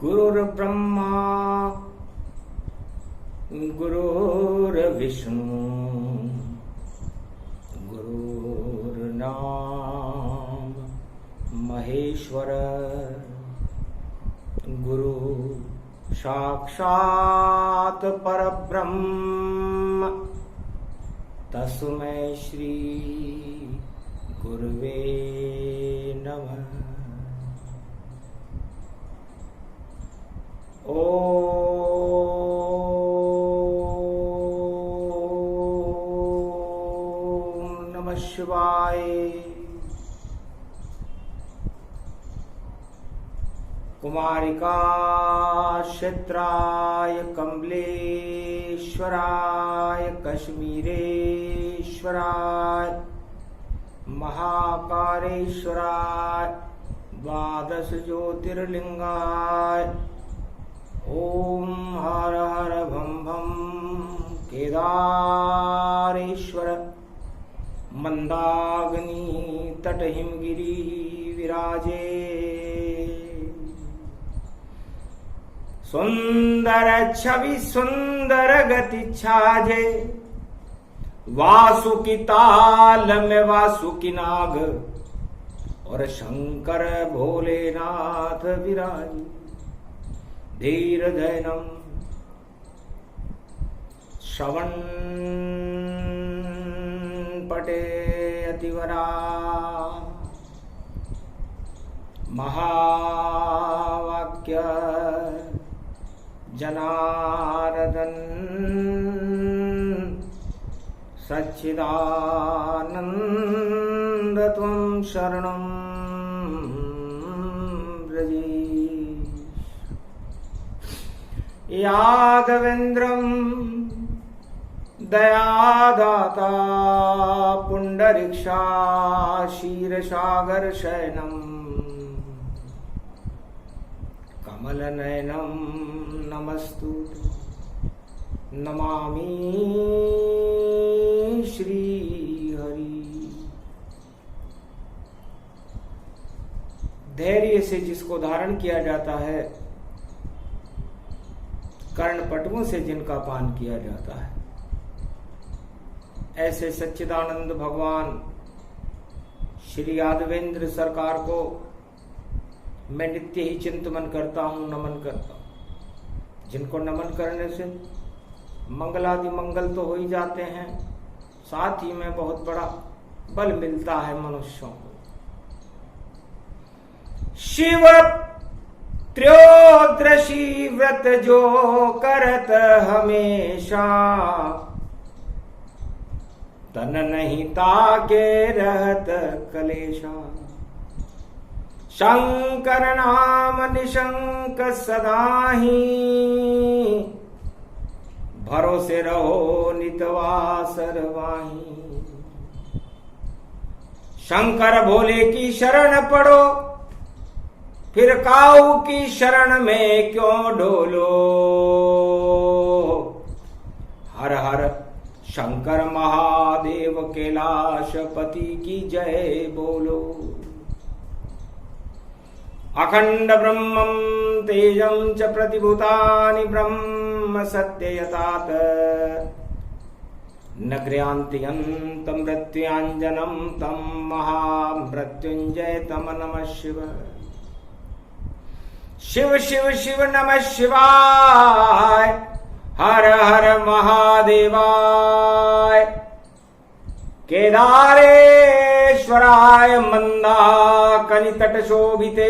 गुरुर्ब्रह्मा गुरुर्विष्णु गुरुर्नाम महेश्वर गुरु साक्षात् परब्रह्म तस्मै श्री गुरुवे नमः। ओम नमः शिवाय। कुमारिका क्षेत्राय कमलेश्वराय कश्मीरेश्वराय महाकालेश्वराय द्वादश ज्योतिर्लिंगाय ओम हर हर भम भम केदारेश्वर मंदाग्नि तट हिमगिरी विराजे सुंदर छवि सुंदर गति छाजे वासुकी ताल में वासुकी नाग और शंकर भोलेनाथ विराज धीर धैनम श्रवण पटे अतिवरा महावाक्य जनार्दन सच्चिदानंद त्वं शरणं व्रजेश। यादवेन्द्रं दयादाता पुंडरीक्षा क्षीरसागर शयनं कमलनयनं नमस्तुते नमामि श्री हरि। धैर्य से जिसको धारण किया जाता है, कर्णपटुओं से जिनका पान किया जाता है, ऐसे सच्चिदानंद भगवान श्री यादवेंद्र सरकार को मैं नित्य ही चिंतन करता हूं, नमन करता हूं। जिनको नमन करने से मंगलादि मंगल तो हो ही जाते हैं, साथ ही में बहुत बड़ा बल मिलता है मनुष्यों को। शिव त्रयोदशी व्रत जो करत हमेशा, तन नहीं ताके रहत कलेशा। शंकर नाम निशंक सदाही, भरोसे रहो नितवासर वाही। शंकर भोले की शरण पड़ो, फिर काऊ की शरण में क्यों डोलो। हर हर शंकर महादेव कैलाशपति की जय बोलो। अखंड ब्रह्मं तेजं च प्रतिभूतानि ब्रह्म सत्ययतात। न क्रियान्ति मृत्युञ्जनं तं महामृत्युंजय तम नमः शिव। शिव शिव शिव नमः शिवाय, हर हर महादेवाय। केदारेश्वराय मंदाकिनी तट शोभिते,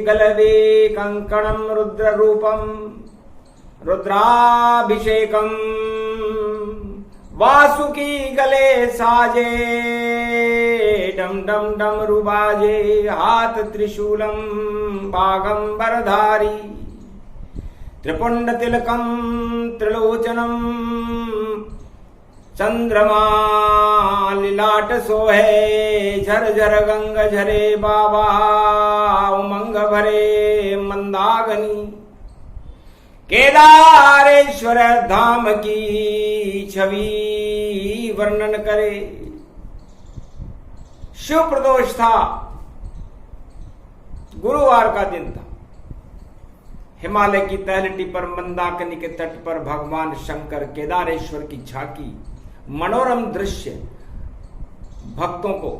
गलवे कंकणं रुद्र रूपं रुद्राभिषेकं। वासुकी गले साजे, डम डम डम रुबाजे। हाथ त्रिशूलम बागंबरधारी, त्रिपुंड तिलकम त्रिलोचनम। चंद्रमा लिलाट सोहे, झर झर गंग झरे बाबा। उमंग भरे मंदागनी, केदारेश्वर धाम की छवि वर्णन करे। शिव प्रदोष था, गुरुवार का दिन था। हिमालय की तलहटी पर मंदाकिनी के तट पर भगवान शंकर केदारेश्वर की झांकी, मनोरम दृश्य भक्तों को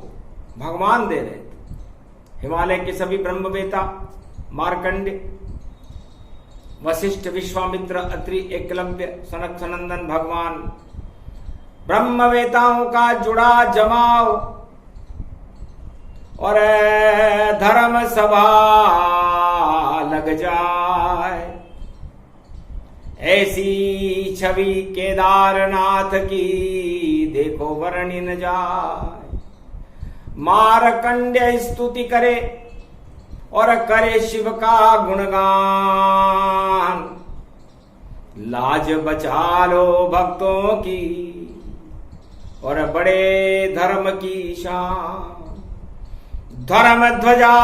भगवान दे रहे थे। हिमालय के सभी ब्रह्मवेता मार्कंडे, वशिष्ठ, विश्वामित्र, अत्रि, एकलव्य, सनक सनंदन भगवान ब्रह्मवेताओं का जुड़ा जमाव और धर्म सभा लग जाए, ऐसी छवि केदारनाथ की देखो वर्णि न जाए। मार्कंडेय स्तुति करे और करे शिव का गुणगान, लाज बचा लो भक्तों की और बड़े धर्म की शान। धर्म ध्वजा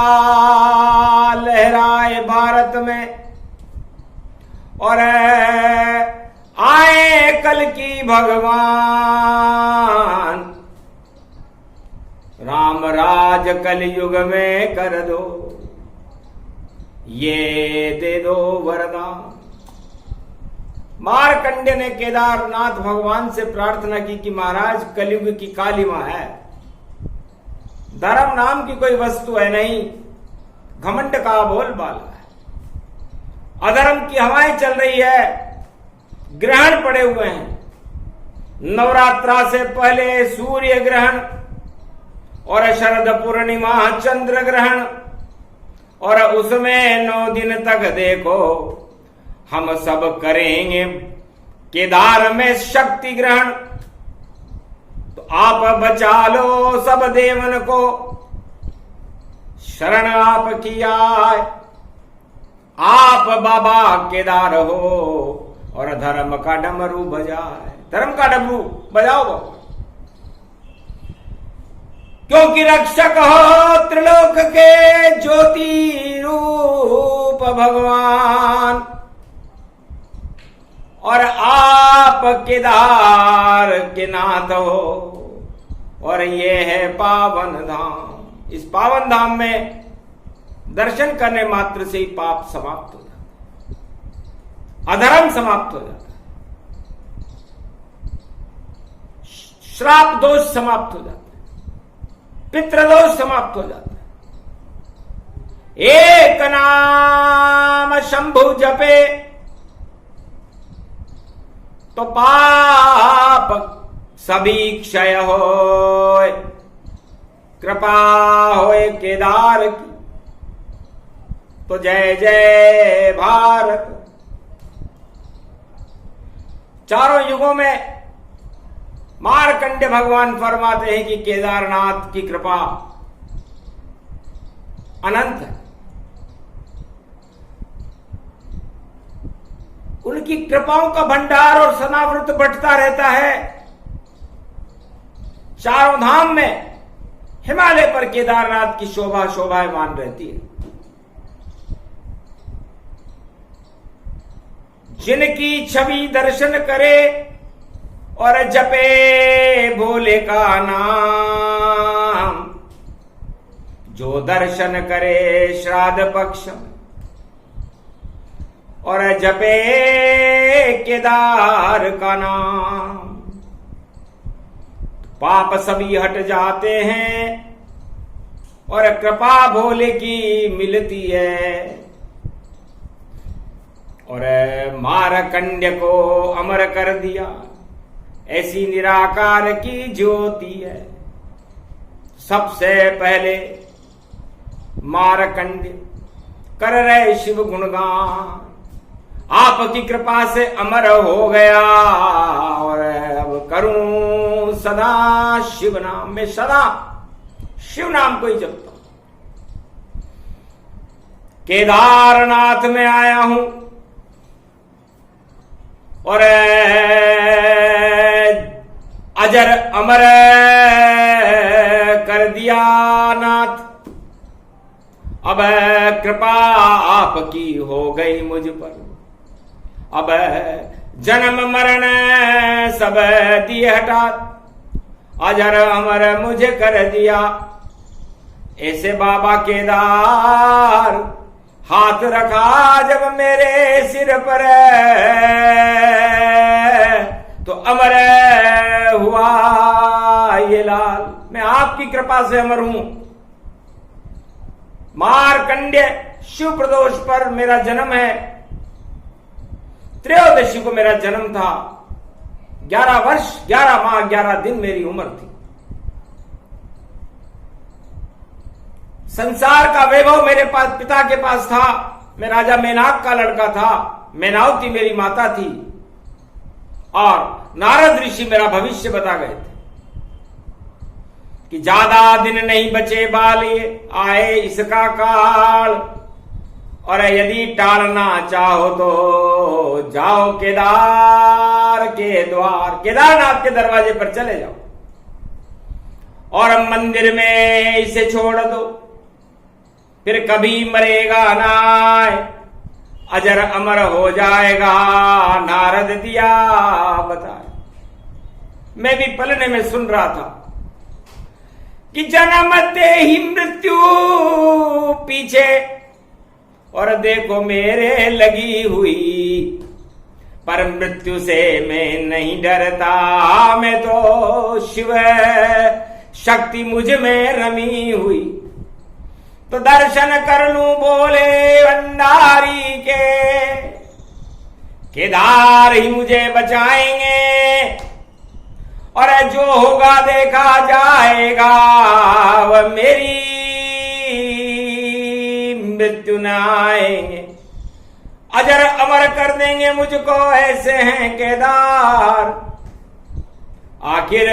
लहराए भारत में और आए कल की भगवान। राम राज कल युग में कर दो, ये दे दो वरदान। मार्कंडे ने केदारनाथ भगवान से प्रार्थना की कि महाराज कलयुग की कालिमा है, धर्म नाम की कोई वस्तु है नहीं, घमंड का बोलबाला है, अधर्म की हवाएं चल रही है, ग्रहण पड़े हुए हैं। नवरात्रा से पहले सूर्य ग्रहण और शरद पूर्णिमा चंद्र ग्रहण, और उसमें 9 दिन तक देखो हम सब करेंगे केदार में शक्ति ग्रहण। तो आप बचा लो सब देवन को, शरण आपकी आए। आप बाबा केदार हो और धर्म का डमरू बजाए। धर्म का डमरू बजाओ बाबा, क्योंकि रक्षक हो त्रिलोक के ज्योति रूप भगवान, और आप केदार के नाथ हो और ये है पावन धाम। इस पावन धाम में दर्शन करने मात्र से ही पाप समाप्त हो जाता है, अधर्म समाप्त हो जाता है, श्राप दोष समाप्त हो जाता है, पितृदोष समाप्त हो जाता है। एक नाम शंभु जपे तो पाप सभी क्षय होए। कृपा होए केदार की तो जय जय भारत। चारों युगों में मार्कंडे भगवान फरमाते हैं कि केदारनाथ की कृपा अनंत है, उनकी कृपाओं का भंडार और सनावृत बढ़ता रहता है। चारों धाम में हिमालय पर केदारनाथ की शोभा शोभायमान रहती है। जिनकी छवि दर्शन करे और जपे भोले का नाम, जो दर्शन करे श्राद्ध पक्ष और जपे केदार का नाम, पाप सभी हट जाते हैं और कृपा भोले की मिलती है। और मार्कंड्य को अमर कर दिया, ऐसी निराकार की ज्योति है। सबसे पहले मार्कंड्य कर रहे शिव गुणगान, आपकी कृपा से अमर हो गया और अब करूं सदा शिव नाम में, सदा शिव नाम को ही जपता हूं। केदारनाथ में आया हूं और अजर अमर कर दिया नाथ। अब कृपा आपकी हो गई मुझ पर, अब जन्म मरण सब दिए हटा, अजर अमर मुझे कर दिया। ऐसे बाबा केदार हाथ रखा जब मेरे सिर पर तो अमर हुआ ये लाल। मैं आपकी कृपा से अमर हूं। मार्कंडेय शिव प्रदोष पर मेरा जन्म है। त्रयोदशी को मेरा जन्म था। 11 वर्ष 11 माह 11 दिन मेरी उम्र थी। संसार का वैभव मेरे पास पिता के पास था। मैं राजा मेनाक का लड़का था। मेनावती मेरी माता थी और नारद ऋषि मेरा भविष्य बता गए थे कि ज्यादा दिन नहीं बचे बाले आए इसका काल, और यदि टालना चाहो तो जाओ केदार के द्वार, केदारनाथ के दरवाजे पर चले जाओ और मंदिर में इसे छोड़ दो, फिर कभी मरेगा ना, अजर अमर हो जाएगा। नारद दिया बताए। मैं भी पलने में सुन रहा था कि जन्मते ही मृत्यु पीछे, और देखो मेरे लगी हुई, पर मृत्यु से मैं नहीं डरता। मैं तो शिव शक्ति मुझ में रमी हुई, तो दर्शन कर लूं बोले भंडारी के, केदार ही मुझे बचाएंगे और जो होगा देखा जाएगा। वह मेरी मृत्यु न आएंगे, अजर अमर कर देंगे मुझको, ऐसे हैं केदार। आखिर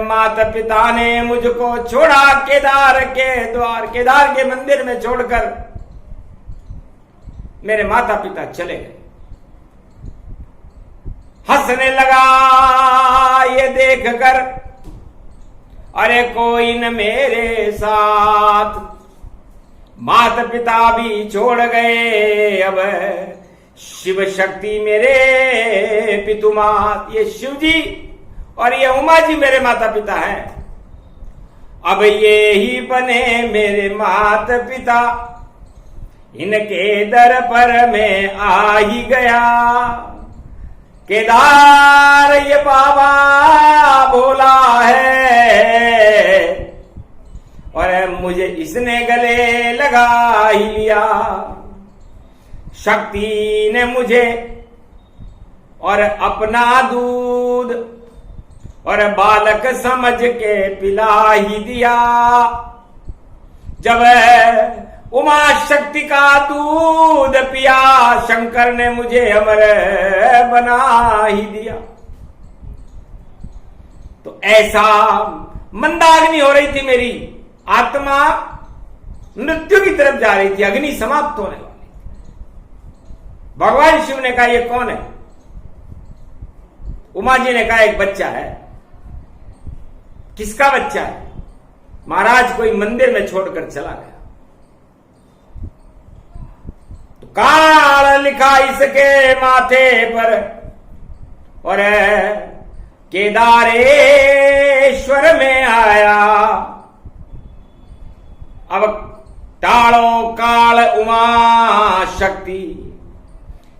माता पिता ने मुझको छोड़ा केदार के द्वार, केदार के मंदिर में छोड़कर मेरे माता पिता चले गए। हंसने लगा ये देखकर, अरे कोई न मेरे साथ, माता पिता भी छोड़ गए। अब शिव शक्ति मेरे पितुमात, ये शिव जी और ये उमा जी मेरे माता पिता हैं। अब ये ही बने मेरे माता पिता, इनके दर पर मैं आ ही गया। केदार ये बाबा बोला है और मुझे इसने गले लगा ही लिया। शक्ति ने मुझे और अपना दूध और बालक समझ के पिला ही दिया। जब उमा शक्ति का दूध पिया, शंकर ने मुझे अमर बना ही दिया। तो ऐसा मंदाग्नि हो रही थी मेरी आत्मा, मृत्यु की तरफ जा रही थी, अग्नि समाप्त होने वाली। भगवान शिव ने कहा ये कौन है? उमा जी ने कहा एक बच्चा है। किसका बच्चा है? महाराज कोई मंदिर में छोड़कर चला गया। तो काल लिखा इसके माथे पर और केदारेश्वर में आया। अब टालो काल उमा शक्ति,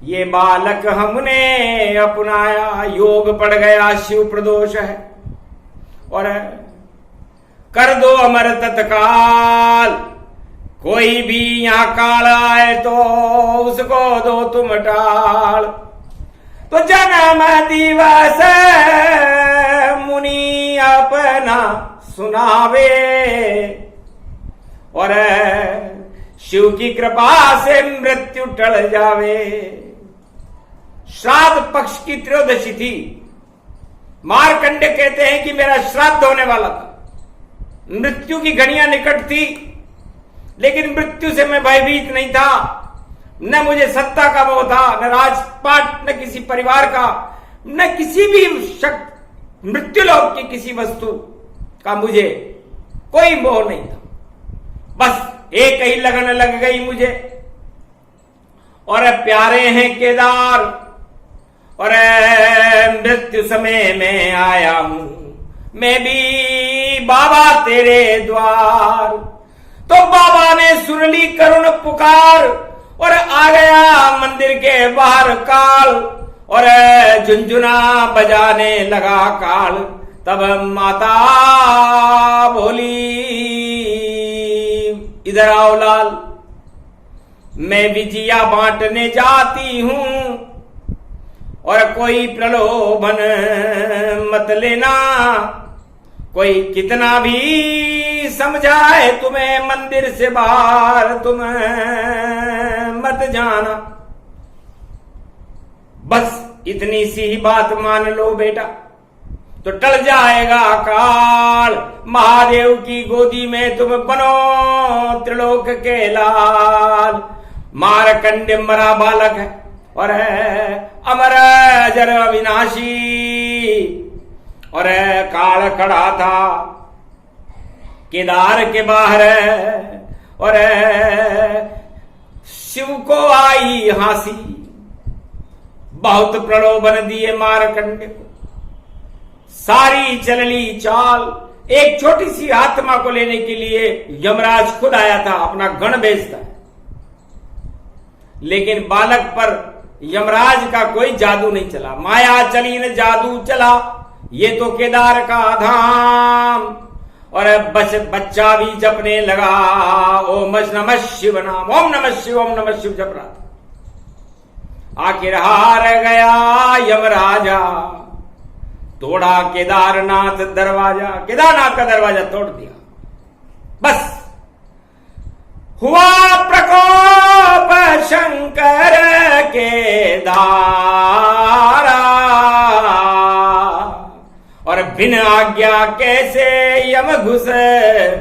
ये बालक हमने अपनाया। योग पड़ गया, शिव प्रदोष है और कर दो अमर तत्काल। कोई भी यहां काल आए तो उसको दो तुम टाल। तो जन्म दिवस मुनि अपना सुनावे और शिव की कृपा से मृत्यु टल जावे। श्राद्ध पक्ष की त्रयोदशी थी। मार्कंडे कहते हैं कि मेरा श्राद्ध होने वाला था। मृत्यु की घड़ियां निकट थी, लेकिन मृत्यु से मैं भयभीत नहीं था। न मुझे सत्ता का मोह था, न राजपाट, न किसी परिवार का, न किसी भी मृत्युलोक की किसी वस्तु का मुझे कोई मोह नहीं था। बस एक ही लगन लग गई मुझे। और प्यारे हैं केदार और मृत्यु समय में आया हूं मैं भी बाबा तेरे द्वार। तो बाबा ने सुन ली करुण पुकार और आ गया मंदिर के बाहर काल और झुनझुना बजाने लगा काल। तब माता बोली, इधर आओ लाल, मैं विजिया बांटने जाती हूं और कोई प्रलोभन मत लेना। कोई कितना भी समझाए तुम्हें मंदिर से बाहर तुम मत जाना। बस इतनी सी ही बात मान लो बेटा तो टल जाएगा काल। महादेव की गोदी में तुम बनो त्रिलोक के लाल। मारकंड मरा बालक है और है अमर अजर अविनाशी और काल खड़ा था केदार के बाहर और शिव को आई हंसी। बहुत प्रलोभन दिए मारकंड को, सारी चलली चाल। एक छोटी सी आत्मा को लेने के लिए यमराज खुद आया था, अपना गण भेजता है, लेकिन बालक पर यमराज का कोई जादू नहीं चला। माया चली न जादू चला, ये तो केदार का धाम। और बच्चा भी जपने लगा ओम नमः शिव नाम, ओम नमः शिव, ओम नमः शिव जप रहा था। आखिर हार गया यमराजा, तोड़ा केदारनाथ दरवाजा, केदारनाथ का दरवाजा तोड़ दिया। बस हुआ प्रकोप शंकर के दारा और बिन आज्ञा कैसे यम घुस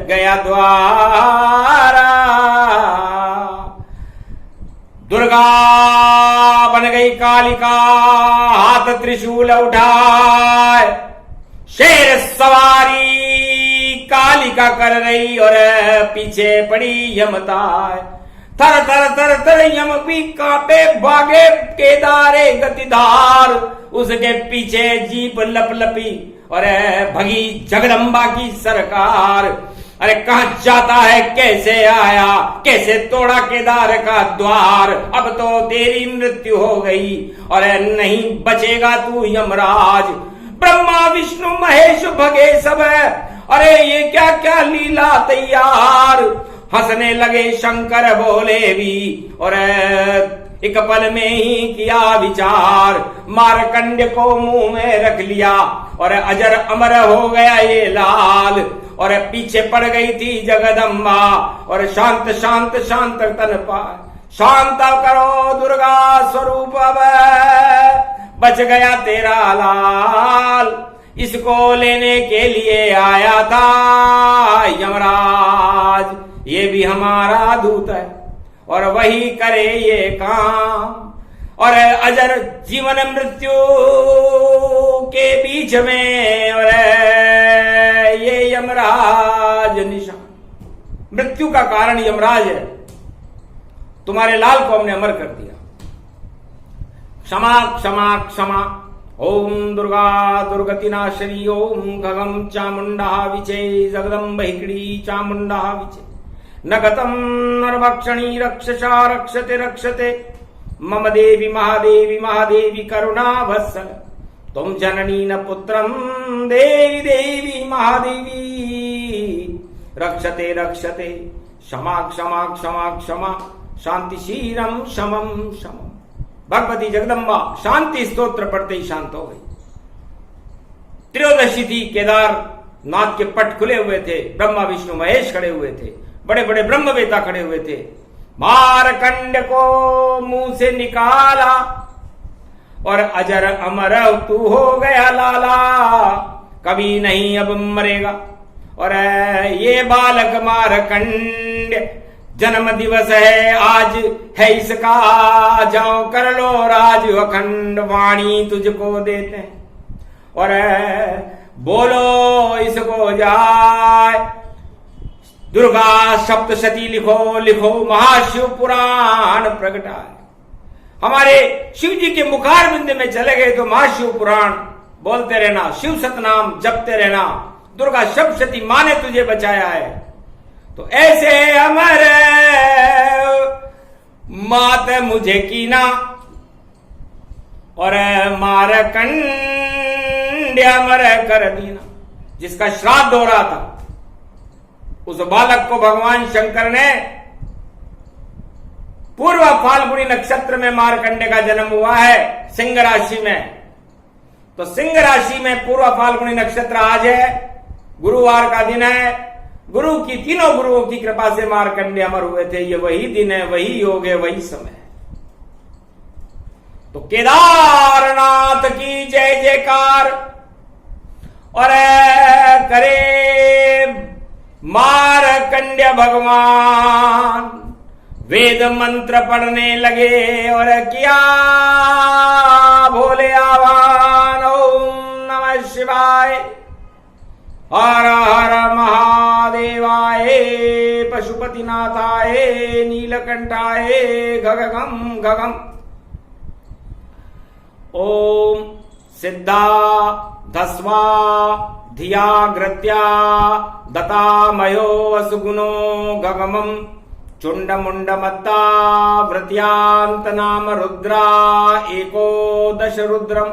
गया द्वारा। दुर्गा बन गई कालिका, हाथ त्रिशूल उठाए, शेर सवारी कालिका कर रही और पीछे पड़ी यमताय। थर थर थर थर यम भी कांपे, भागे केदारे गतिधार। उसके पीछे जीप लप लपी और भगी जगदम्बा की सरकार। अरे कहां जाता है, कैसे आया, कैसे तोड़ा केदार का द्वार। अब तो तेरी मृत्यु हो गई और नहीं बचेगा तू यमराज। ब्रह्मा विष्णु महेश भगे सब, अरे ये क्या क्या लीला तैयार। हंसने लगे शंकर बोले भी और एक पल में ही किया विचार। मारकंड को मुंह में रख लिया और अजर अमर हो गया ये लाल। और पीछे पड़ गई थी जगदम्बा और शांत शांत शांत तन पाए। शांत करो दुर्गा स्वरूप, अब बच गया तेरा लाल। इसको लेने के लिए आया था यमराज, ये भी हमारा दूत है और वही करे ये काम। और अजर जीवन मृत्यु के बीच में और ये यमराज निशान, मृत्यु का कारण यमराज है। तुम्हारे लाल को हमने अमर कर दिया। क्षमा क्षमा क्षमा। ओम दुर्गा दुर्गति नाशनी, ओम खगम चामुंडा विचे, जगदम्ब हिकड़ी चामुंडा विचे। न गतम नरभक्षणी रक्षसा रक्षते रक्षते, मम देवी महादेवी महादेवी करुणा भत्सल। तुम जननी न पुत्रम देवी देवी महादेवी, रक्षते रक्षते। क्षमा क्षमा क्षमा क्षमा, शांतिशीलम शमम शमम। भगवती जगदम्बा शांति स्तोत्र पढ़ते ही शांत हो गई। त्रयोदशी थी, केदारनाथ के पट खुले हुए थे, ब्रह्मा विष्णु महेश खड़े हुए थे, बड़े बड़े ब्रह्मवेता खड़े हुए थे। मारकंड को मुंह से निकाला और अजर अमर तू हो गया लाला, कभी नहीं अब मरेगा। और ये बालक मारकंड, जन्म दिवस है आज है इसका, जाओ कर लो राज अखंड। वाणी तुझको देते हैं और बोलो इसको जाए। दुर्गा सप्तशती लिखो लिखो, महाशिव पुराण प्रगटाए। हमारे शिव जी के मुखार बिंद में चले गए तो महाशिव पुराण बोलते रहना, शिव सतनाम जपते रहना। दुर्गा सप्तशती माँ ने तुझे बचाया है तो ऐसे अमर मात मुझे कीना और मारकंड्य अमर कर दीना। जिसका श्राद्ध हो रहा था उस बालक को भगवान शंकर ने पूर्व फाल्गुनी नक्षत्र में मारकंडे का जन्म हुआ है सिंह राशि में। तो सिंह राशि में पूर्व फाल्गुनी नक्षत्र आज है, गुरुवार का दिन है। गुरु की तीनों गुरुओं की कृपा से मारकंडे अमर हुए थे। ये वही दिन है, वही योग है, वही समय है। तो केदारनाथ की जय जयकार और करे मारकंड्य भगवान वेद मंत्र पढ़ने लगे और किया भोले आह्वान। ओम नमः शिवाय, हर हर महादेवाय, पशुपतिनाथाय, नीलकंठाय, गगगम गगम। ओम सिद्धा धस्वा धिया ग्रत्या दतामयो असुगुणो गगमम चुंडमुंडमत्ता वृत्यांत नाम रुद्रा एकोदश रुद्रम।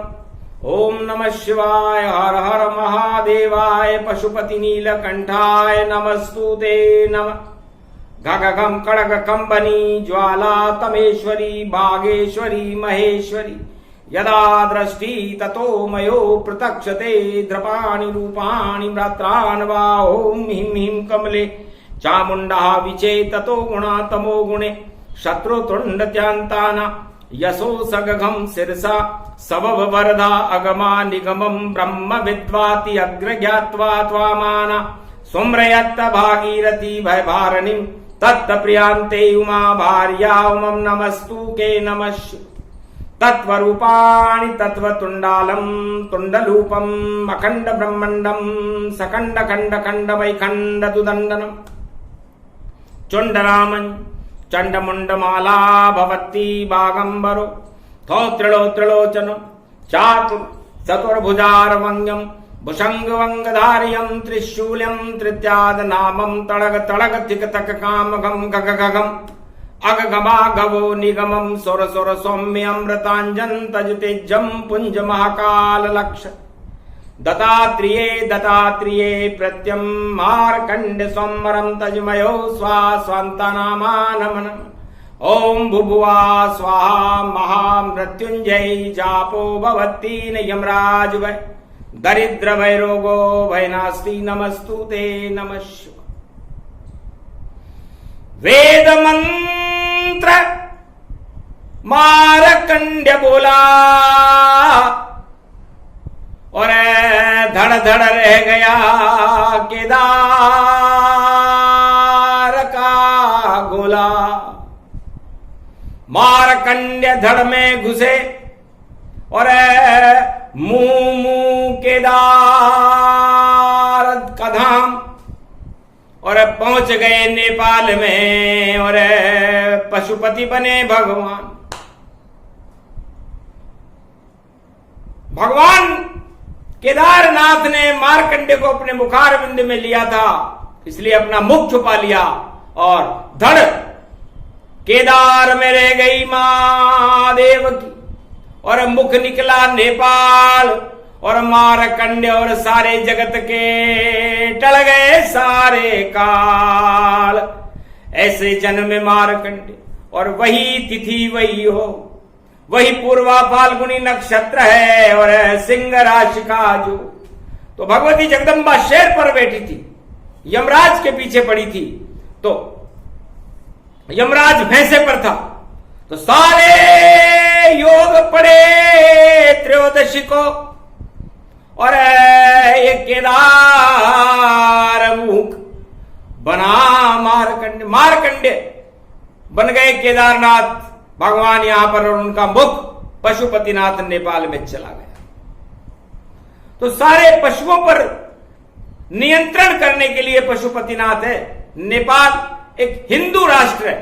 ओम नमः शिवाय, हर हर महादेवाय, पशुपति नीलकंठाय नमस्तुते नमः। गगगम कड़ग कंबनी ज्वाला तमेश्वरी बागेश्वरी महेश्वरी यदा दृष्टि ततो मयो प्रतक्षते द्रपाणि रूपाणि म्रात्रान् वा। ओम हिम हिम कमले चामुंडा विचेततो गुणा तमो गुणे शत्रुतुंडत्यांताना यशो सगघम शिरसा सबव वरदा अगमा निगमम ब्रह्म विद्वाति अग्र ज्ञात्वा त्वामाना सुम्रयत्त भागीरथी भयभारणिं तत्त प्रियांते उमा भार्या उमं नमस्तु के नमः। तत्वरूपाणि तत्वतुंडालम तुंडलूपम अखंड ब्रह्मंडम सकंड खंड खंड वैखंड दुदंडनम चुंडरामं चंडमुंडमाला भवती बागंबरो त्रिलोचनम चातुर चतुर्भुजारवंगम भुषंगवंगधार्यं त्रिशूल्यं त्रित्याद नामं तड़ग तड़ग तिक तक कामगम गगगम अगगमा गवो निगमं सुर सुर सौम्य अमृतांजन तजतेजम पुंज महाकाल लक्ष दत्तात्रेये प्रत्यम मार्कंड सोमरम तजमयो स्वास्वंतनामान। ओम भुभुवा स्वाहा महामृत्युंजय जापो भवती न यमराज वै दरिद्र वै रोगो वै नास्ति नमस्तुते नमः शिवाय। वेद मंत्र मारकंड्य बोला और धड़ धड़ रह गया केदार का गोला। मारकंड्य धड़ में घुसे और मुंह केदार का धाम और पहुंच गए नेपाल में और पशुपति बने भगवान। भगवान केदारनाथ ने मारकंडे को अपने मुखारविंद में लिया था, इसलिए अपना मुख छुपा लिया और धड़ केदार में रह गई महादेव की और मुख निकला नेपाल और मारकंडे और सारे जगत के टल गए सारे काल। ऐसे जन्म में मारकंडे और वही तिथि वही हो, वही पूर्वा फाल्गुनी नक्षत्र है और सिंह राशि का जो। तो भगवती जगदम्बा शेर पर बैठी थी, यमराज के पीछे पड़ी थी, तो यमराज भैंसे पर था। तो सारे योग पड़े त्रयोदशी को और ये केदार मुख बना मारकंडे बन गए केदारनाथ भगवान यहां पर और उनका मुख पशुपतिनाथ नेपाल में चला गया। तो सारे पशुओं पर नियंत्रण करने के लिए पशुपतिनाथ है। नेपाल एक हिंदू राष्ट्र है।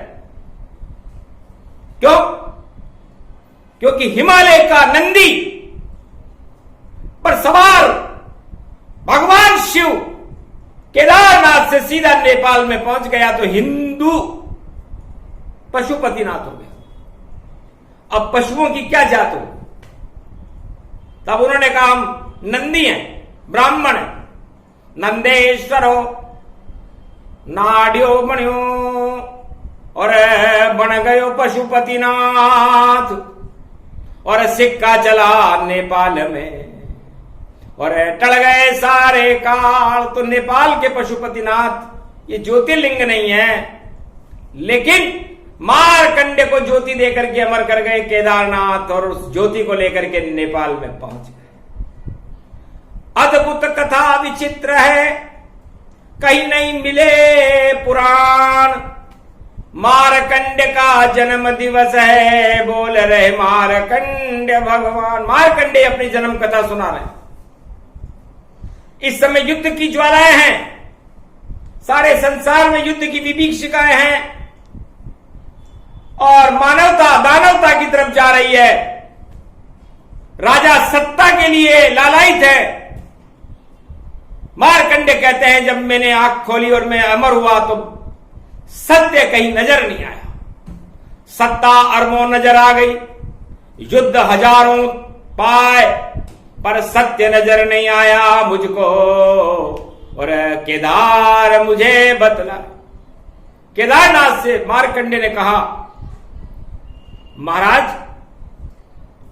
क्यों? क्योंकि हिमालय का नंदी पर सवार भगवान शिव केदारनाथ से सीधा नेपाल में पहुंच गया तो हिंदू पशुपतिनाथ हो गया। अब पशुओं की क्या जात हो? तब उन्होंने कहा हम नंदी हैं, ब्राह्मण हैं, नंदेश्वरो नाड्यो बण्यो और बन गयो पशुपतिनाथ और सिक्का चला नेपाल में और टल गए सारे काल। तो नेपाल के पशुपतिनाथ ये ज्योतिर्लिंग नहीं है, लेकिन मारकंडे को ज्योति देकर के अमर कर गए केदारनाथ और उस ज्योति को लेकर के नेपाल में पहुंच गए। अद्भुत कथा विचित्र है, कहीं नहीं मिले पुराण। मारकंडे का जन्म दिवस है, बोल रहे मारकंडे भगवान। मारकंडे अपनी जन्म कथा सुना रहे। इस समय युद्ध की ज्वालाएं हैं, सारे संसार में युद्ध की विभीषिकाएं हैं और मानवता दानवता की तरफ जा रही है। राजा सत्ता के लिए लालायित है। मारकंडे कहते हैं जब मैंने आंख खोली और मैं अमर हुआ तो सत्य कहीं नजर नहीं आया। सत्ता अरबों नजर आ गई, युद्ध हजारों पाए, पर सत्य नजर नहीं आया मुझको और केदार मुझे बतला। केदारनाथ से मारकंडे ने कहा महाराज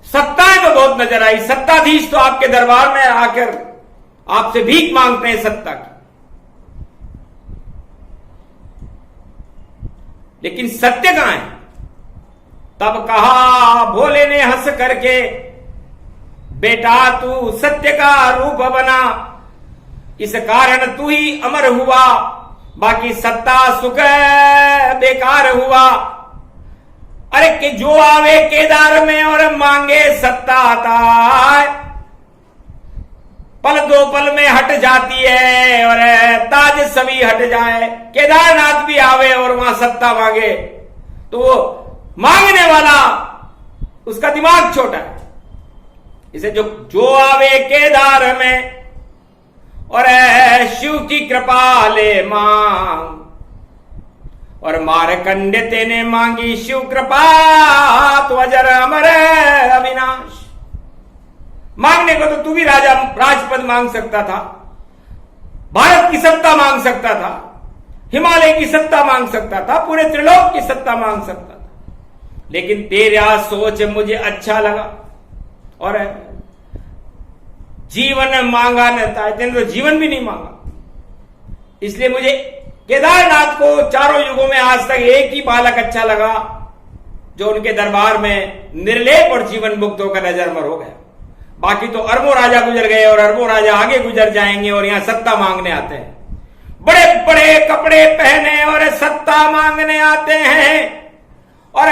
सत्ताएं तो बहुत नजर आई, सत्ताधीश तो आपके दरबार में आकर आपसे भीख मांगते हैं सत्ता की, लेकिन सत्य कहां है? तब कहा भोले ने हंस करके बेटा तू सत्य का रूप बना, इस कारण तू ही अमर हुआ, बाकी सत्ता सुख बेकार हुआ। अरे कि जो आवे केदार में और मांगे सत्ता आता है, पल दो पल में हट जाती है और ताज सभी हट जाए। केदारनाथ भी आवे और वहां सत्ता मांगे तो वो मांगने वाला उसका दिमाग छोटा है। इसे जो आवे केदार में और शिव की कृपा ले मांग, और मारकंडे तेने मांगी शिव कृपा तो अजर अमर अविनाश। मांगने को तो तू भी राजा राजपद मांग सकता था, भारत की सत्ता मांग सकता था, हिमालय की सत्ता मांग सकता था, पूरे त्रिलोक की सत्ता मांग सकता था, लेकिन तेरा सोच मुझे अच्छा लगा और जीवन मांगा न था, तेने तो जीवन भी नहीं मांगा। इसलिए मुझे केदारनाथ को चारों युगों में आज तक एक ही बालक अच्छा लगा जो उनके दरबार में निर्लेप और जीवन मुक्त होकर नजरमर हो गया। बाकी तो अरबों राजा गुजर गए और अरबों राजा आगे गुजर जाएंगे और यहां सत्ता मांगने आते हैं, बड़े बड़े कपड़े पहने और सत्ता मांगने आते हैं और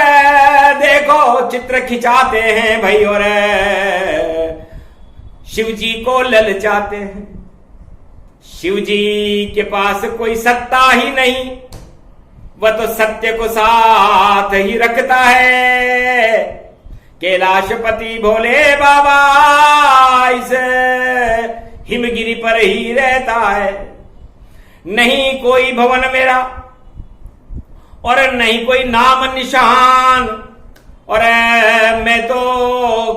देखो चित्र खिंचाते हैं भाई और शिव जी को ललचाते हैं। शिव जी के पास कोई सत्ता ही नहीं, वह तो सत्य को साथ ही रखता है। कैलाशपति भोले बाबा इस हिमगिरी पर ही रहता है। नहीं कोई भवन मेरा और नहीं कोई नाम निशान, और मैं तो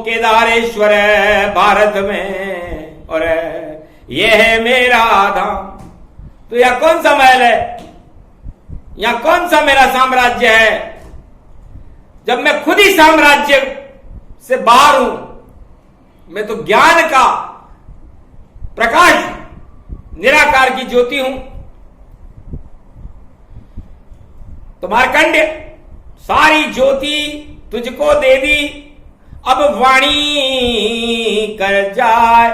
केदारेश्वर भारत में और यह है मेरा धाम। तो यह कौन सा महल है, यहां कौन सा मेरा साम्राज्य है, जब मैं खुद ही साम्राज्य से बाहर हूं। मैं तो ज्ञान का प्रकाश निराकार की ज्योति हूं। तो मार्कंडेय सारी ज्योति तुझको दे दी, अब वाणी कर जाए,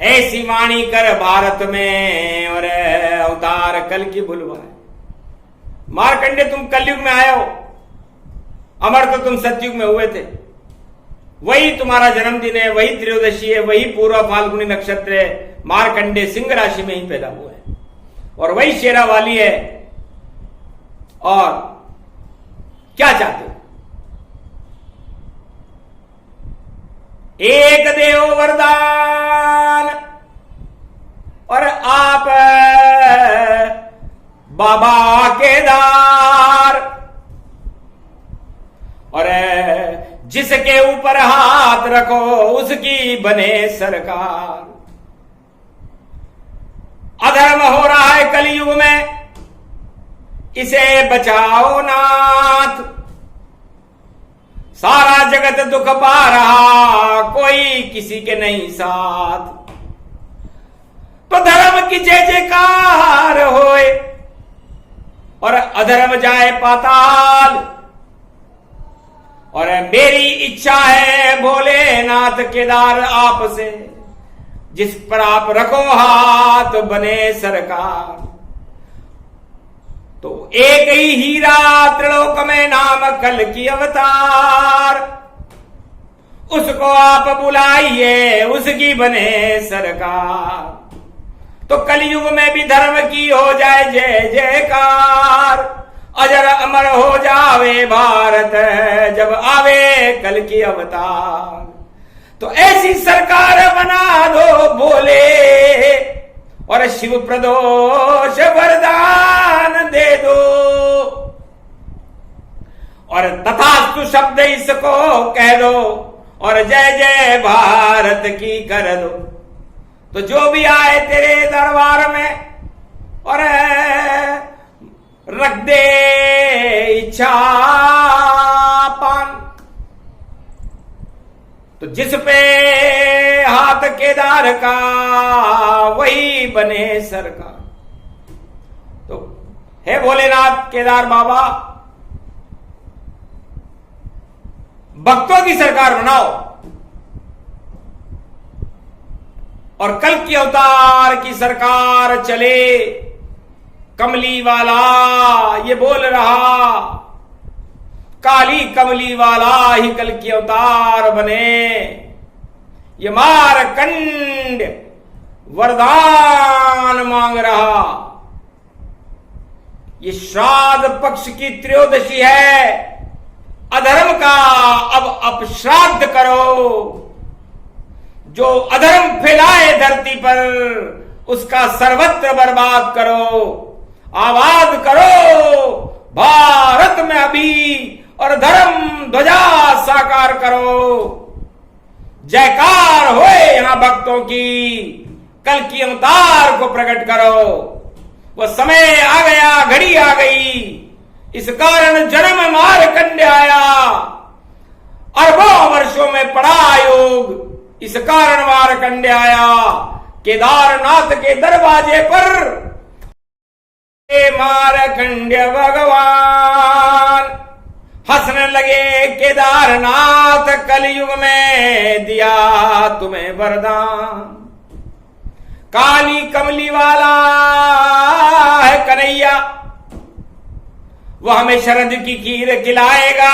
ऐसी वाणी कर भारत में और अवतार कल की बुलवाए। मार्कंडेय तुम कलयुग में आए हो, अमर तो तुम सतयुग में हुए थे। वही तुम्हारा जन्मदिन है, वही त्रयोदशी है, वही पूर्व फाल्गुनी नक्षत्र है। मार्कंडेय सिंह राशि में ही पैदा हुआ है और वही शेरा वाली है। और क्या चाहते हो? एक देव वरदान, और आप बाबा केदार, और जिसके ऊपर हाथ रखो उसकी बने सरकार। अधर्म हो रहा है कलयुग में, इसे बचाओ नाथ। सारा जगत दुख पा रहा, कोई किसी के नहीं साथ। तो धर्म की जय जयकार होए और अधर्म जाए पाताल। और मेरी इच्छा है भोलेनाथ केदार आपसे, जिस पर आप रखो हाथ बने सरकार। तो एक ही हीरा त्रिलोक में नाम कल की अवतार, उसको आप बुलाइए उसकी बने सरकार। तो कलयुग में भी धर्म की हो जाए जय जयकार, अजर अमर हो जावे भारत जब आवे कल की अवतार। तो ऐसी सरकार बना दो बोले, और शिव प्रदोष वरदान दे दो, और तथास्तु शब्द इसको कह दो, और जय जय भारत की कर दो। तो जो भी आए तेरे दरबार में और रख दे इच्छा पान, तो जिस पे हाथ केदार का वही बने सरकार। तो हे भोलेनाथ केदार बाबा, भक्तों की सरकार बनाओ, और कल की अवतार की सरकार चले। कमली वाला ये बोल रहा, काली कमली वाला ही कल की अवतार बने। ये मारकंड वरदान मांग रहा। ये श्राद्ध पक्ष की त्रयोदशी है, अधर्म का अब अपश्राद्ध करो। जो अधर्म फैलाए धरती पर उसका सर्वत्र बर्बाद करो। आबाद करो भारत में अभी, और धर्म ध्वजा साकार करो। जयकार होए यहां भक्तों की, कल की अवतार को प्रकट करो। वो समय आ गया, घड़ी आ गई, इस कारण जन्म मारकंड आया। अरबों वर्षों में पड़ा योग, इस कारण मारकंड आया। केदारनाथ के दरवाजे पर मारकंड्य भगवान हंसने लगे। केदारनाथ कलयुग में दिया तुम्हें वरदान। काली कमली वाला है कन्हैया, वह हमें शरद की खीर खिलाएगा,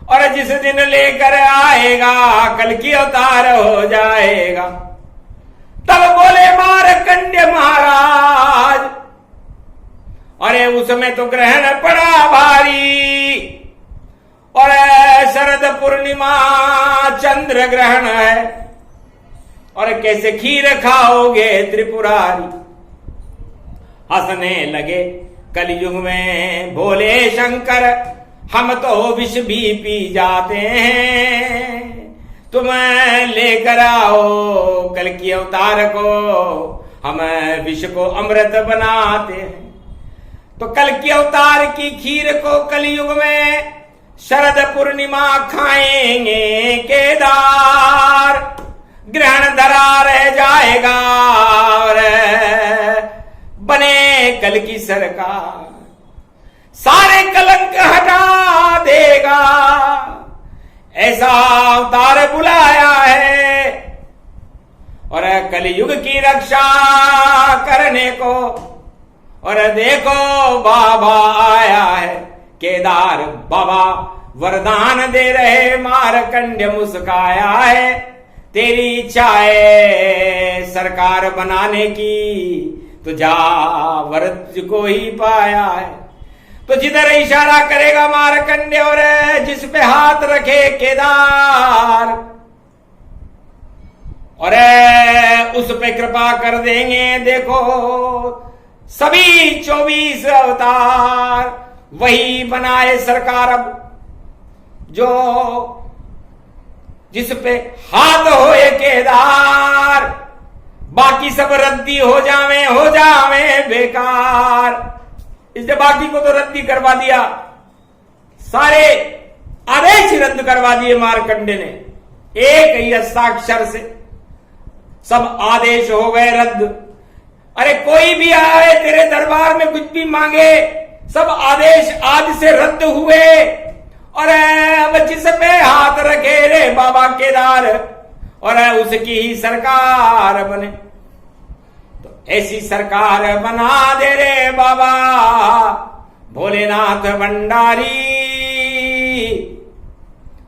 और जिस दिन लेकर आएगा कल की अवतार हो जाएगा। तब बोले मारकंड्य महाराज, अरे उसमें तो ग्रहण पड़ा भारी, और शरद पूर्णिमा चंद्र ग्रहण है, और कैसे खीर खाओगे त्रिपुरारी। हंसने लगे कलयुग में भोले शंकर, हम तो विष भी पी जाते हैं। तुम लेकर आओ कल की अवतार को, हम विष को अमृत बनाते हैं। तो कल की अवतार की खीर को कलयुग में शरद पूर्णिमा खाएंगे केदार। ग्रहण धरा रह जाएगा और बने कल की सरकार, सारे कलंक हटा देगा। ऐसा अवतार बुलाया है, और कलयुग की रक्षा करने को। और देखो बाबा आया है, केदार बाबा वरदान दे रहे। मारकंड्य मुस्काया है, तेरी इच्छा है सरकार बनाने की, तो जा व्रत को ही पाया है। तो जिधर इशारा करेगा मारकंड्य और जिस पे हाथ रखे केदार, और उस पे कृपा कर देंगे। देखो सभी 24 अवतार वही बनाए सरकार अब, जो जिस पे हाथ होए केदार, बाकी सब रद्दी हो जावे बेकार। इसने बाकी को तो रद्दी करवा दिया, सारे आदेश रद्द करवा दिए मारकंडे ने, एक ही हस्ताक्षर से सब आदेश हो गए रद्द। अरे कोई भी आए तेरे दरबार में कुछ भी मांगे, सब आदेश आज से रद्द हुए। और अब जिस पे हाथ रखे रे बाबा केदार, और उसकी ही सरकार बने। तो ऐसी सरकार बना दे रे बाबा भोलेनाथ भंडारी।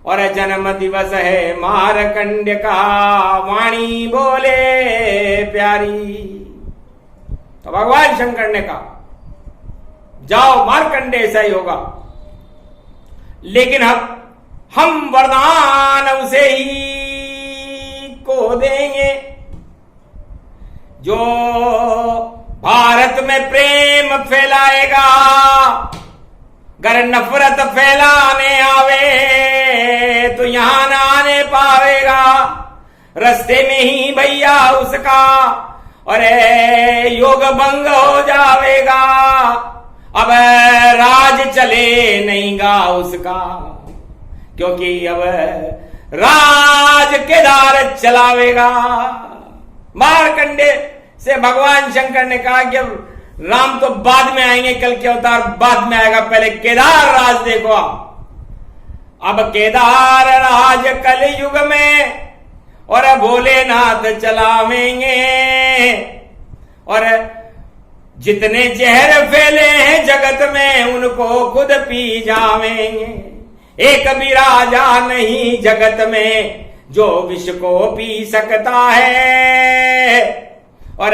और जन्म दिवस है मारकंड का, वाणी बोले प्यारी। तो भगवान शंकर ने कहा जाओ मारकंडे, ऐसा ही होगा, लेकिन हम वरदान उसे ही को देंगे जो भारत में प्रेम फैलाएगा। अगर नफरत फैलाने आवे तो यहां ना आने पावेगा, रास्ते में ही भैया उसका और योग भंग हो जावेगा। अब राज चले नहीं गा उसका, क्योंकि अब राज केदार चलावेगा। मारकंडे से भगवान शंकर ने कहा कि अब राम तो बाद में आएंगे, कल के अवतार बाद में आएगा, पहले केदार राज देखो। अब केदार राज कल युग में और भोलेनाथ चलावेंगे। और जितने जहर फैले हैं जगत में उनको खुद पी जावेंगे। एक भी राजा नहीं जगत में जो विष को पी सकता है। और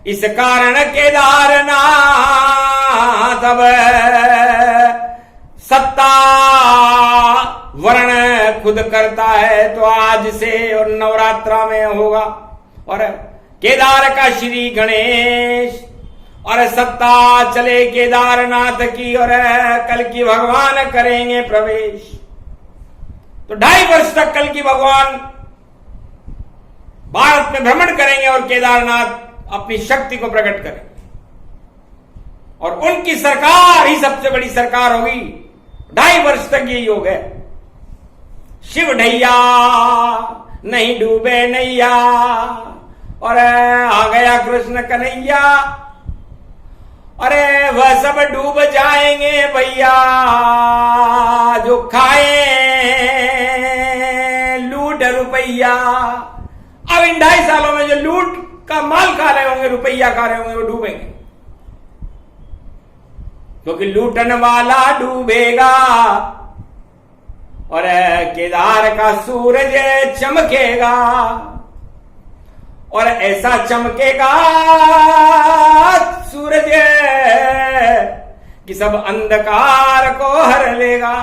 इस कारण केदारनाथ अब सत्ता वर्ण खुद करता है। तो आज से और नवरात्रा में होगा और केदार का श्री गणेश और सत्ता चले केदारनाथ की और कल की भगवान करेंगे प्रवेश। तो 2.5 वर्ष तक कल की भगवान भारत में भ्रमण करेंगे और केदारनाथ अपनी शक्ति को प्रकट करेंगे और उनकी सरकार ही सबसे बड़ी सरकार होगी। 2.5 वर्ष तक यही हो गए। शिव ढैया नहीं डूबे नैया और आ गया कृष्ण कन्हैया। अरे वह सब डूब जाएंगे भैया जो खाए लूट रुपया। अब इन 2.5 सालों में जो लूट का माल खा रहे होंगे, रुपया खा रहे होंगे, वो डूबेंगे, क्योंकि लूटन वाला डूबेगा और केदार का सूरज चमकेगा और ऐसा चमकेगा सूरज कि सब अंधकार को हर लेगा।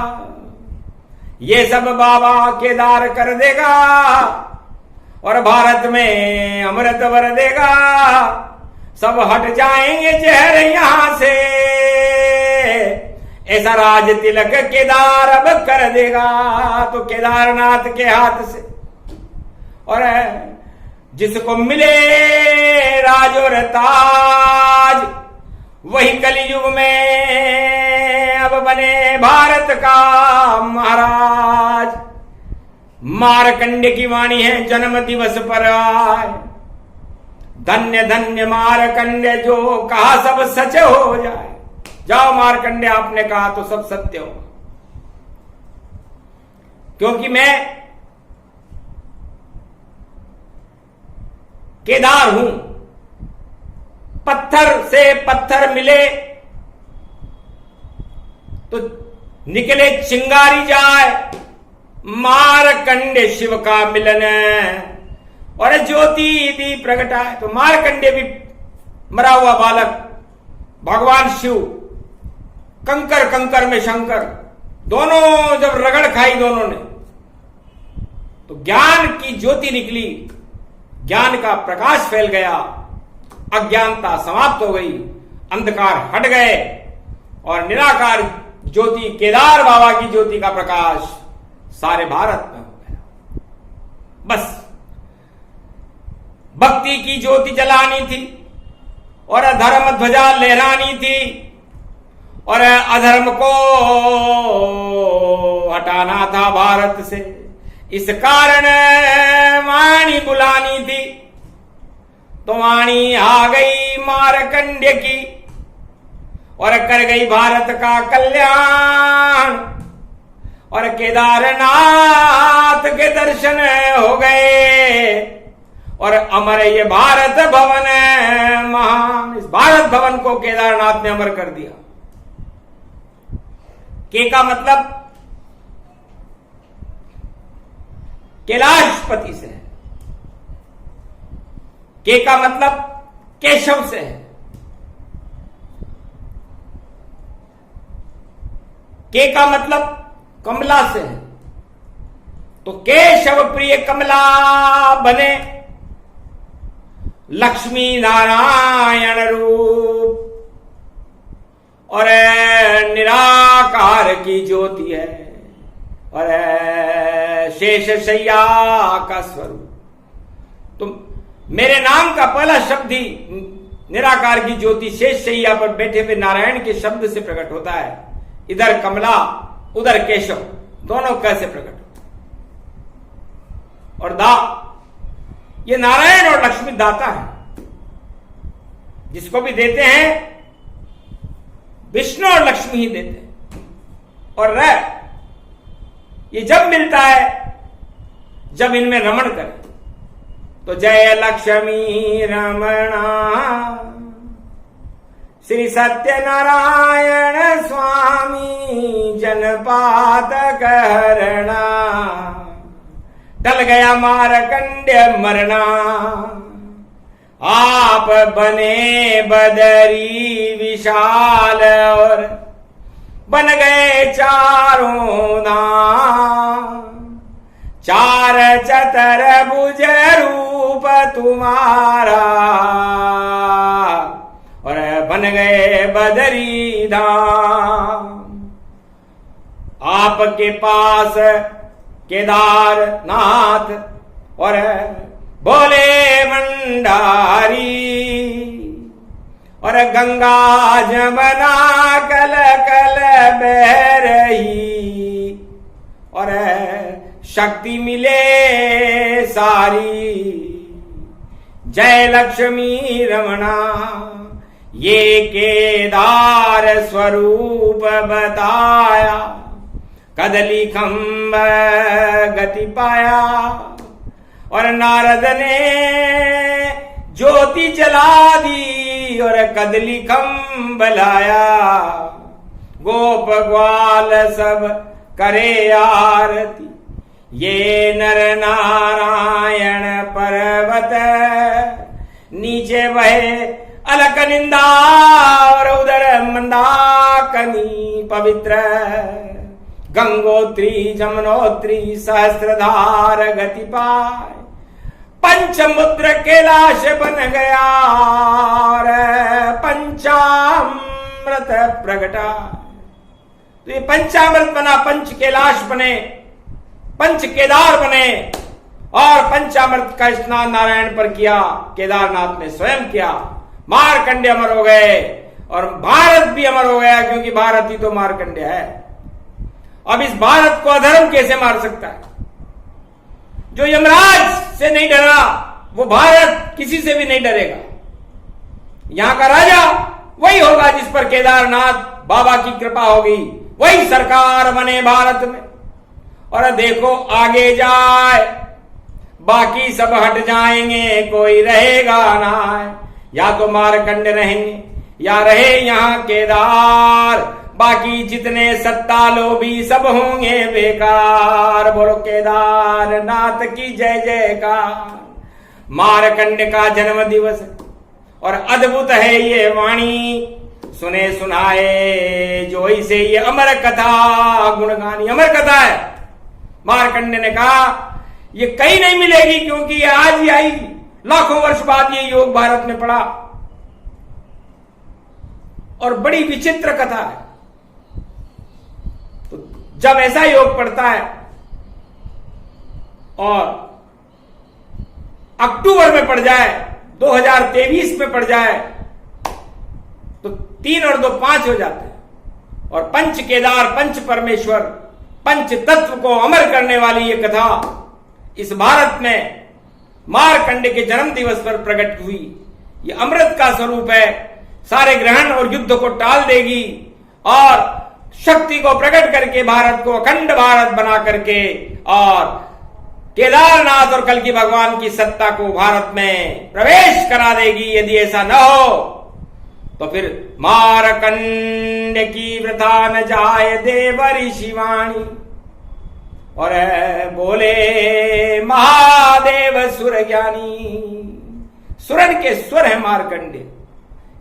ये सब बाबा केदार कर देगा और भारत में अमृत भर देगा। सब हट जाएंगे जहर यहां से, ऐसा राज तिलक केदार अब कर देगा। तो केदारनाथ के हाथ से और जिसको मिले राज और ताज, वही कलयुग में अब बने भारत का महाराज। मारकंडे की वाणी है जन्म दिवस पर आए, धन्य धन्य मारकंडे जो कहा सब सच हो जाए। जाओ मारकंडे, आपने कहा तो सब सत्य हो, क्योंकि मैं केदार हूं। पत्थर से पत्थर मिले तो निकले चिंगारी जाए, मारकंडे शिव का मिलन और ज्योति दी प्रगटाए। तो मारकंडे भी मरा हुआ बालक, भगवान शिव कंकर कंकर में शंकर, दोनों जब रगड़ खाई दोनों ने तो ज्ञान की ज्योति निकली ज्ञान का प्रकाश फैल गया, अज्ञानता समाप्त हो गई, अंधकार हट गए और निराकार ज्योति केदार बाबा की ज्योति का प्रकाश सारे भारत में हो गया। बस भक्ति की ज्योति जलानी थी और अधर्म ध्वजा लहरानी थी और अधर्म को हटाना था भारत से। इस कारण वाणी बुलानी थी, तो वाणी आ गई मारकंड्य की और कर गई भारत का कल्याण और केदारनाथ के दर्शन हो गए और अमर ये भारत भवन महान। इस भारत भवन को केदारनाथ ने अमर कर दिया। के का मतलब कैलाशपति से है, के का मतलब केशव से है, के का मतलब कमला से है। तो केशव प्रिय कमला बने लक्ष्मी नारायण रूप और निराकार की ज्योति है और शेष शैया का स्वरूप। तो मेरे नाम का पहला शब्द ही निराकार की ज्योति शेष शैया पर बैठे हुए नारायण के शब्द से प्रकट होता है। इधर कमला उधर केशव, दोनों कैसे प्रकट होते? और ये नारायण और लक्ष्मी दाता है, जिसको भी देते हैं विष्णु और लक्ष्मी ही देते हैं। और ये जब मिलता है जब इनमें रमण करे। तो जय लक्ष्मी रमणा श्री सत्यनारायण स्वामी जनपातक हरणा, टल गया मारकंड्य मरना, आप बने बदरी विशाल और बन गए चारों धाम, चार चतर भुज रूप तुम्हारा और बन गए बदरी धाम। आपके पास केदारनाथ और बोले भंडारी और गंगा जमुना कल कल बह रही और शक्ति मिले सारी। जय लक्ष्मी रमणा ये केदार स्वरूप बताया, कदली खंब गति पाया और नारद ने ज्योति जला दी और कदली खंब लाया। गोप ग्वाल सब करे आरती, ये नर नारायण पर्वत नीचे बहे अलकनिंदा और उधर मंदाकिनी पवित्र गंगोत्री जमुनोत्री सहस्त्रधार गति पाए। पंचमुद्र कैलाश बन गया और पंचामृत प्रगटा। तो ये पंचामृत बना, पंच कैलाश बने, पंच केदार बने और पंचामृत का स्नान नारायण पर किया, केदारनाथ ने स्वयं किया। मारकंडे अमर हो गए और भारत भी अमर हो गया, क्योंकि भारत ही तो मारकंडे है। अब इस भारत को अधर्म कैसे मार सकता है? जो यमराज से नहीं डरा वो भारत किसी से भी नहीं डरेगा। यहां का राजा वही होगा जिस पर केदारनाथ बाबा की कृपा होगी, वही सरकार बने भारत में। और देखो आगे जाए, बाकी सब हट जाएंगे, कोई रहेगा ना। या तो मारकंड रहेंगे या रहे यहाँ केदार, बाकी जितने सत्ता लोभी सब होंगे बेकार। बोलो केदारनाथ की जय जयकार। मारकंड का जन्म दिवस और अद्भुत है ये वाणी, सुने सुनाए जो इसे ये अमर कथा गुणगानी। अमर कथा है। मारकंड ने कहा ये कहीं नहीं मिलेगी, क्योंकि ये आज ही आई। लाखों वर्ष बाद ये योग भारत में पड़ा। और बड़ी विचित्र कथा है। तो जब ऐसा योग पड़ता है और अक्टूबर में पड़ जाए, 2023 में पड़ जाए, तो 3 और 2 5 हो जाते हैं। और पंच केदार, पंच परमेश्वर, पंच तत्व को अमर करने वाली ये कथा इस भारत में मारकंडे के जन्म दिवस पर प्रकट हुई। ये अमृत का स्वरूप है, सारे ग्रहण और युद्ध को टाल देगी और शक्ति को प्रकट करके भारत को अखंड भारत बना करके और केदारनाथ और कल्कि भगवान की सत्ता को भारत में प्रवेश करा देगी। यदि ऐसा न हो तो फिर मारकंड की वृथा न जाए देव ऋषि वाणी, और बोले महादेव सुर ज्ञानी। सुरन के स्वर है मारकंडे,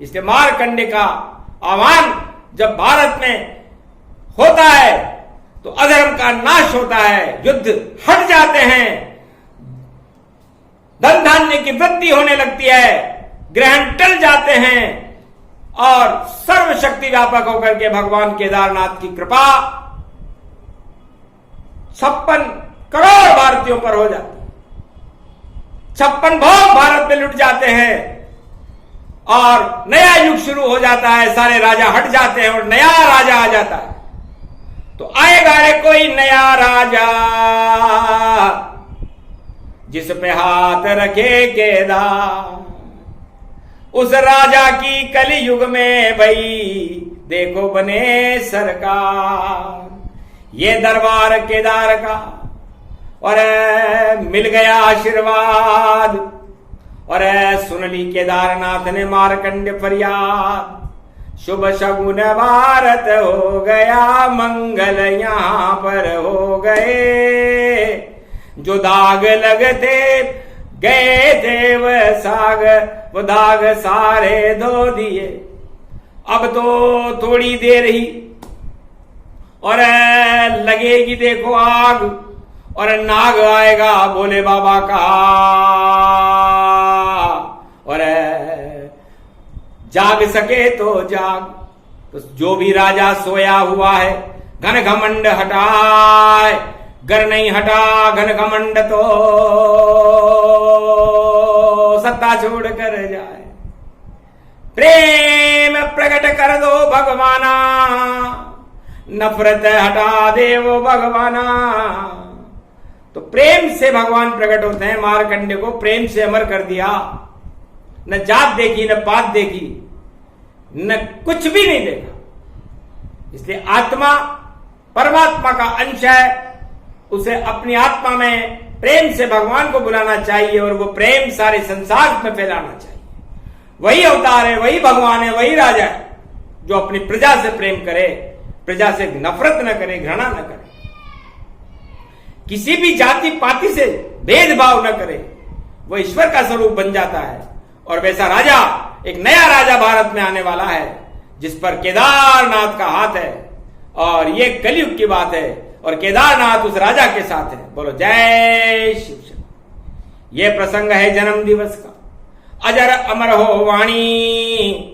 इसलिए मारकंडे का आह्वान जब भारत में होता है तो अधर्म का नाश होता है, युद्ध हट जाते हैं, धन धान्य की वृद्धि होने लगती है, ग्रहण टल जाते हैं और सर्वशक्ति व्यापक होकर के भगवान केदारनाथ की कृपा 56 करोड़ भारतीयों पर हो जाती है। 56 भोग भारत में लुट जाते हैं और नया युग शुरू हो जाता है। सारे राजा हट जाते हैं और नया राजा आ जाता है। तो आएगा रे कोई नया राजा, जिस पे हाथ रखे केदार, उस राजा की कलि युग में भई देखो बने सरकार। ये दरबार केदार का और मिल गया आशीर्वाद, और सुन ली केदारनाथ ने मारकंड फरियाद। शुभ शगुन भारत हो गया, मंगल यहां पर हो गए, जो दाग लगते गए थे वह साग, वो दाग सारे धो दिए। अब तो थोड़ी देर ही और लगेगी देखो आग, और नाग आएगा भोले बाबा का, और जाग सके तो जाग। तो जो भी राजा सोया हुआ है घन घमंड हटाए, गर नहीं हटा घन घमंड तो सत्ता छोड़ कर जाए। प्रेम प्रकट कर दो भगवाना, नफरत हटा दे वो भगवाना। तो प्रेम से भगवान प्रकट होते हैं। मारकंडे को प्रेम से अमर कर दिया, न जात देखी, न पात देखी, न कुछ भी नहीं देखा। इसलिए आत्मा परमात्मा का अंश है, उसे अपनी आत्मा में प्रेम से भगवान को बुलाना चाहिए और वो प्रेम सारे संसार में फैलाना चाहिए। वही अवतार है, वही भगवान है, वही राजा है जो अपनी प्रजा से प्रेम करे, प्रजा से नफरत न करे, घृणा न करे, किसी भी जाति पाति से भेदभाव न करे। वो ईश्वर का स्वरूप बन जाता है। और वैसा राजा, एक नया राजा भारत में आने वाला है जिस पर केदारनाथ का हाथ है। और ये कलयुग की बात है और केदारनाथ उस राजा के साथ है। बोलो जय शिव शंकर। ये प्रसंग है जन्म दिवस का, अजर अमर हो वाणी।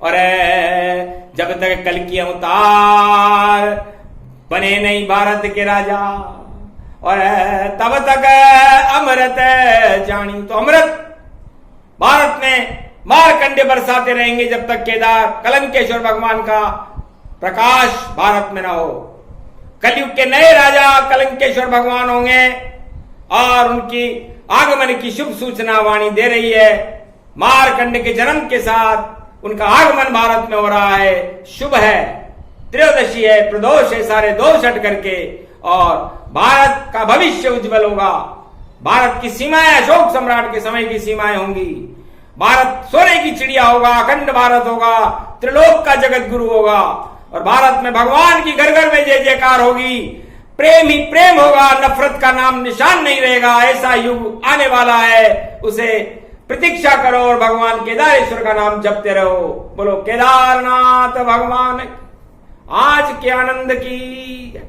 और जब तक कल्कि अवतार बने नहीं भारत के राजा, और तब तक अमृत जानी। तो अमृत भारत में मारकंडे बरसाते रहेंगे जब तक केदार कलंकेश्वर भगवान का प्रकाश भारत में न हो। कलयुग के नए राजा कलंकेश्वर भगवान होंगे और उनकी आगमन की शुभ सूचना वाणी दे रही है। मारकंडे के जन्म के साथ उनका आगमन भारत में हो रहा है। शुभ है, त्रयोदशी है, प्रदोष है, सारे दोष हट करके और भारत का भविष्य उज्जवल होगा। भारत की सीमाएं अशोक सम्राट के समय की सीमाएं होंगी। भारत सोने की चिड़िया होगा, अखंड भारत होगा, त्रिलोक का जगत गुरु होगा। और भारत में भगवान की घर घर में जय जयकार होगी। प्रेम ही प्रेम होगा, नफरत का नाम निशान नहीं रहेगा। ऐसा युग आने वाला है, उसे प्रतीक्षा करो और भगवान केदारेश्वर का नाम जपते रहो। बोलो केदारनाथ भगवान आज के आनंद की।